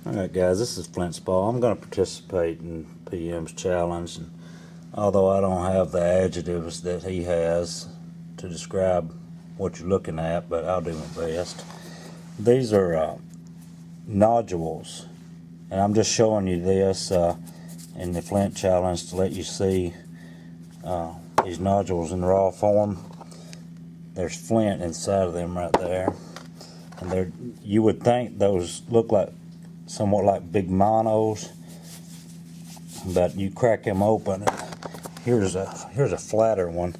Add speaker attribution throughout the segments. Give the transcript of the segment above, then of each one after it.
Speaker 1: Alright guys, this is Flint Type. I'm going to participate in PM's challenge, and although I don't have the adjectives that he has to describe what you're looking at, but I'll do my best. These are nodules, and I'm just showing you this in the Flint challenge to let you see these nodules in raw form. There's flint inside of them right there, and you would think those look like somewhat like big monos, but you crack them open. Here's a flatter one,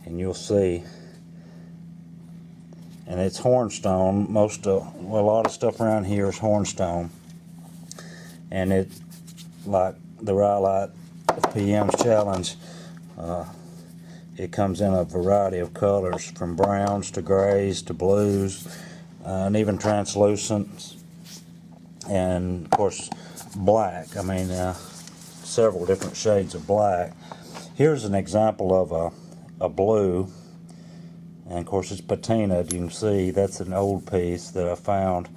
Speaker 1: and you'll see. And it's hornstone. A lot of stuff around here is hornstone, and it, like the Rhyolite PM's challenge, it comes in a variety of colors, from browns to grays to blues, and even translucents. And of course black. I mean several different shades of black. Here's an example of a blue, and of course it's patinaed. You can see that's an old piece that I found,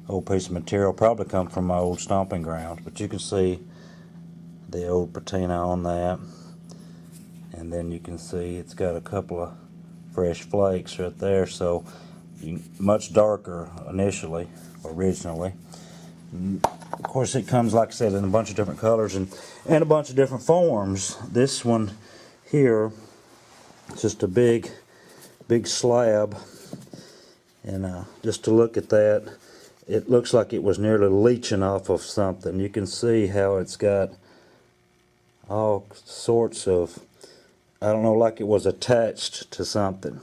Speaker 1: old piece of material, probably come from my old stomping grounds, but you can see the old patina on that, and then you can see it's got a couple of fresh flakes right there, so much darker originally. Of course it comes, like I said, in a bunch of different colors and a bunch of different forms. This one here, just a big slab, and just to look at that, it looks like it was nearly leaching off of something. You can see how it's got all sorts of, I don't know, like it was attached to something.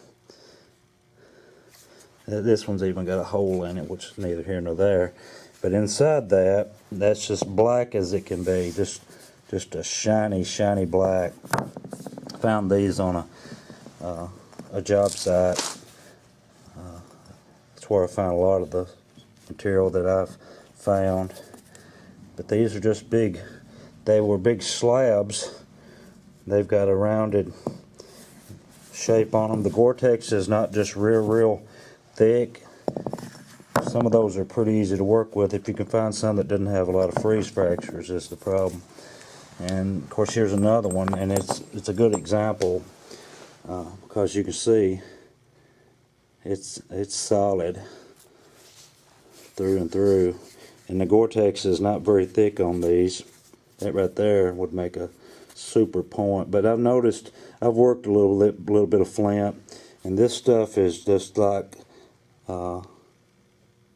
Speaker 1: This one's even got a hole in it, which is neither here nor there. But inside that's just black as it can be, just a shiny black. Found these on a job site. That's where I found a lot of the material that I've found. But these are just big. They were big slabs. They've got a rounded shape on them. The Gore-Tex is not just real thick. Some of those are pretty easy to work with. If you can find some that doesn't have a lot of freeze fractures, is the problem. And of course here's another one, and it's a good example because you can see it's solid through and through, and the Gore-Tex is not very thick on these. That right there would make a super point. But I've noticed, I've worked a little bit of flint, and this stuff is just like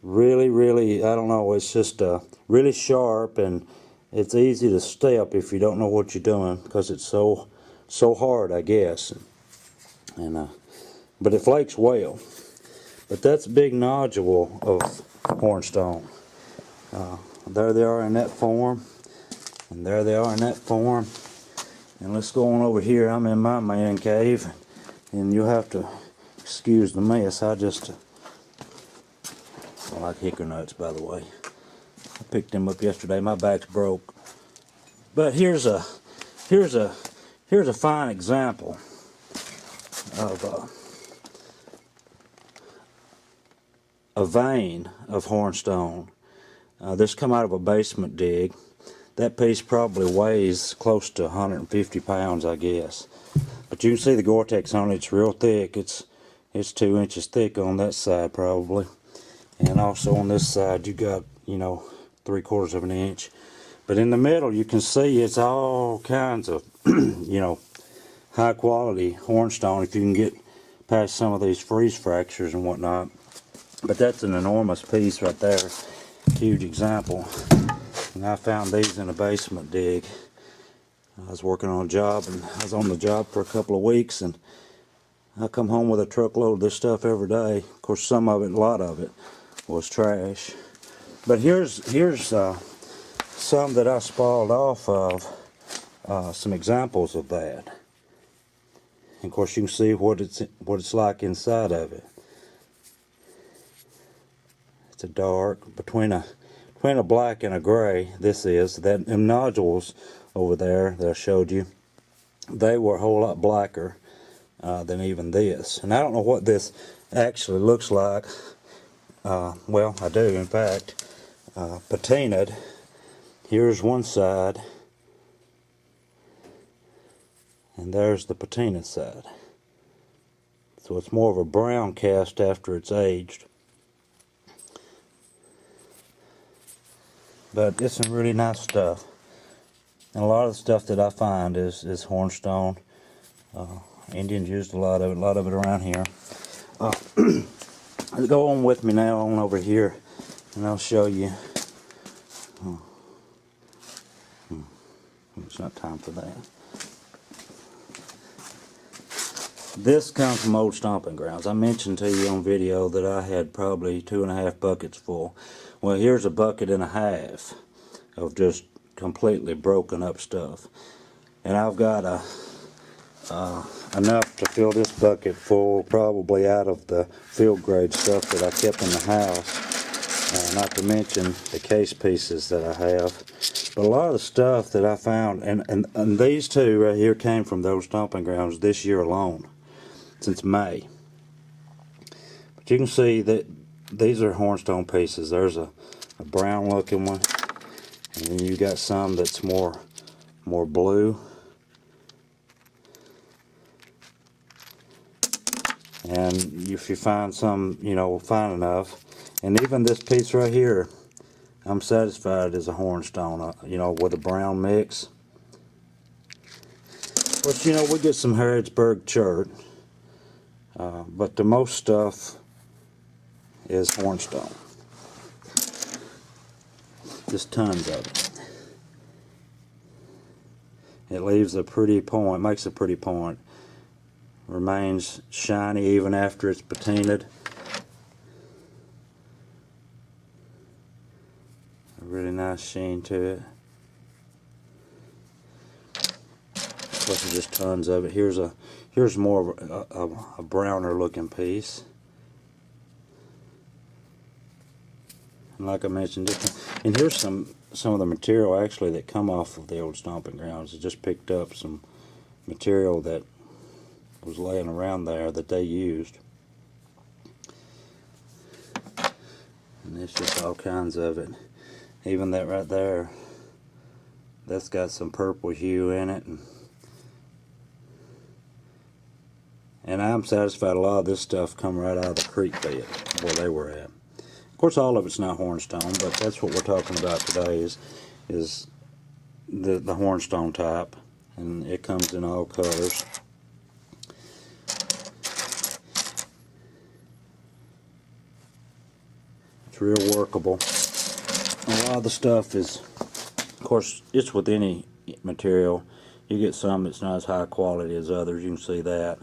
Speaker 1: really, I don't know, it's just really sharp, and it's easy to step if you don't know what you're doing, because it's so hard, I guess. But it flakes well. But that's a big nodule of hornstone. There they are in that form, and there they are in that form. And let's go on over here. I'm in my man cave, and you'll have to excuse the mess. I like hickory nuts, by the way. I picked them up yesterday. My back's broke. But here's a fine example of a vein of hornstone. This come out of a basement dig. That piece probably weighs close to 150 pounds, I guess. But you can see the Gore-Tex on it. It's real thick. It's 2 inches thick on that side probably. And also on this side you got, 3/4 of an inch. But in the middle you can see it's all kinds of, high quality hornstone if you can get past some of these freeze fractures and whatnot. But that's an enormous piece right there. Huge example. And I found these in a basement dig. I was working on a job, and I was on the job for a couple of weeks, and I come home with a truckload of this stuff every day. Of course, a lot of it was trash. But here's some that I spoiled off of, some examples of that. And of course, you can see what it's like inside of it. It's a dark between a black and a gray. This is that them nodules over there that I showed you. They were a whole lot blacker than even this. And I don't know what this actually looks like. Well, I do, in fact. patinaed. Here's one side, and there's the patinaed side. So it's more of a brown cast after it's aged. But it's some really nice stuff. And a lot of the stuff that I find is hornstone. Indians used a lot of it around here. Go on with me now on over here, and I'll show you. It's not time for that. This comes from old stomping grounds. I mentioned to you on video that I had probably 2.5 buckets full. Well, here's a bucket and a half of just completely broken up stuff. And I've got enough to fill this bucket full, probably out of the field grade stuff that I kept in the house. Not to mention the case pieces that I have. But a lot of the stuff that I found, and these two right here came from those stomping grounds this year alone, since May. But you can see that these are hornstone pieces. There's a brown looking one, and then you got some that's more blue. And if you find some, fine enough, and even this piece right here, I'm satisfied as a hornstone, with a brown mix. Of course, we get some Harrodsburg chert, but the most stuff is hornstone. Just tons of it. It leaves a pretty point, makes a pretty point. Remains shiny even after it's patinaed. A really nice sheen to it. Plus there's just tons of it. Here's more of a browner looking piece. And like I mentioned, and here's some of the material actually that come off of the old stomping grounds. I just picked up some material that was laying around there that they used. And there's just all kinds of it. Even that right there, that's got some purple hue in it. And I'm satisfied a lot of this stuff come right out of the creek bed where they were at. Of course, all of it's not hornstone, but that's what we're talking about today is the hornstone type, and it comes in all colors. It's real workable. A lot of the stuff is, of course, it's with any material. You get some that's not as high quality as others. You can see that,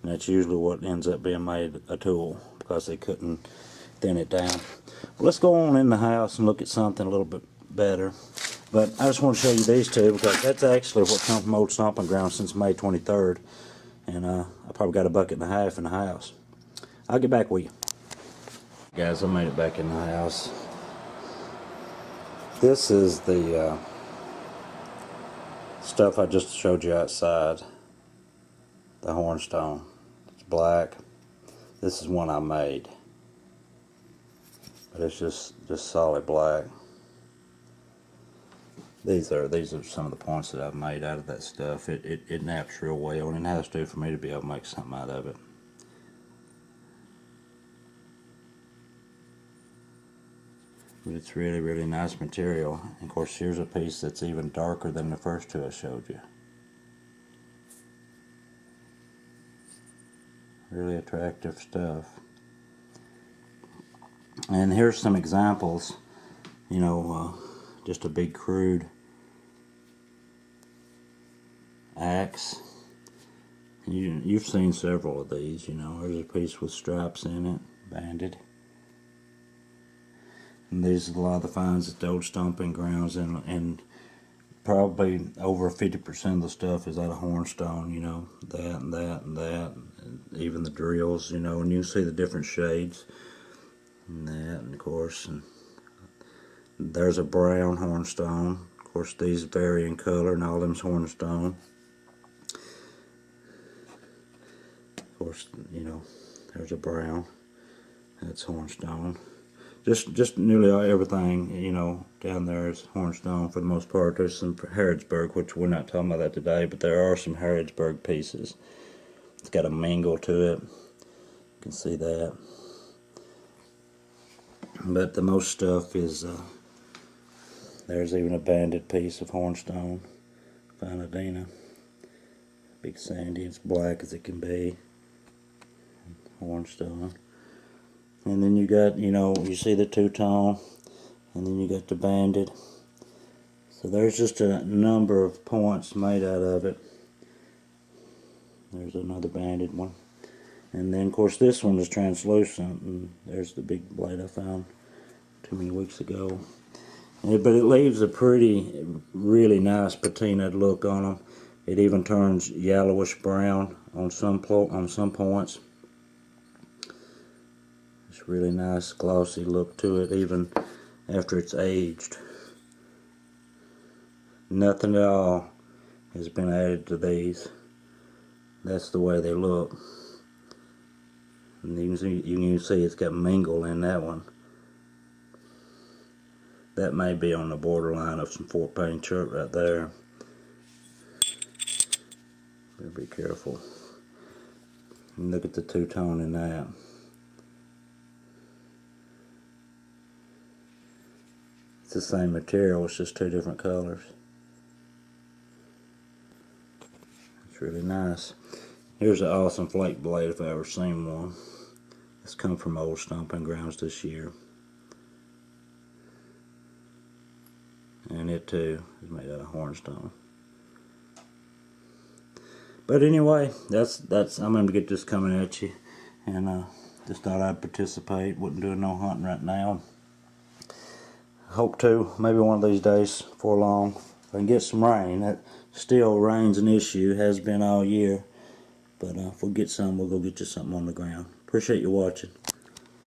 Speaker 1: and that's usually what ends up being made a tool because they couldn't thin it down. Well, let's go on in the house and look at something a little bit better. But I just want to show you these two because that's actually what come from old stomping grounds since May 23rd. And I probably got a bucket and a half in the house. I'll get back with you. Guys, I made it back in the house. This is the stuff I just showed you outside. The hornstone. It's black. This is one I made. But it's just solid black. These are some of the points that I've made out of that stuff. It naps real well, and it has to for me to be able to make something out of it. But it's really, really nice material. And of course, here's a piece that's even darker than the first two I showed you. Really attractive stuff. And here's some examples. Just a big crude axe. You've seen several of these. There's a piece with stripes in it, banded. And these are a lot of the finds at the old stomping grounds, and probably over 50% of the stuff is out of hornstone. That and that and that, and even the drills. And you can see the different shades. And that, and of course, and there's a brown hornstone. Of course, these vary in color, and all them's hornstone. Of course, there's a brown. That's hornstone. just nearly everything, you know, down there is Hornstone for the most part. There's some Harrodsburg, which we're not talking about that today, but there are some Harrodsburg pieces. It's got a mingle to it. You can see that. But the most stuff is, there's even a banded piece of Hornstone, Finadina. Big sandy, it's black as it can be. Hornstone. And then you got, you know, you see the two-tone, and then you got the banded. So there's just a number of points made out of it. There's another banded one. And then, of course, this one is translucent, and there's the big blade I found too many weeks ago. But it leaves a pretty, really nice patinaed look on them. It even turns yellowish brown on some points. It's really nice, glossy look to it, even after it's aged. Nothing at all has been added to these. That's the way they look. And you can see it's got mingle in that one. That may be on the borderline of some Fort Payne chert right there. Better be careful. And look at the two-tone in that. It's the same material, it's just two different colors. It's really nice. Here's an awesome flake blade if I ever seen one. It's come from old stomping grounds this year. And it too is made out of Hornstone. But anyway, that's I'm going to get this coming at you, and just thought I'd participate. Wouldn't do no hunting right now. Hope to, maybe one of these days before long, if I can get some rain. That still rain's an issue, has been all year. But if we get some, we'll go get you something on the ground. Appreciate you watching.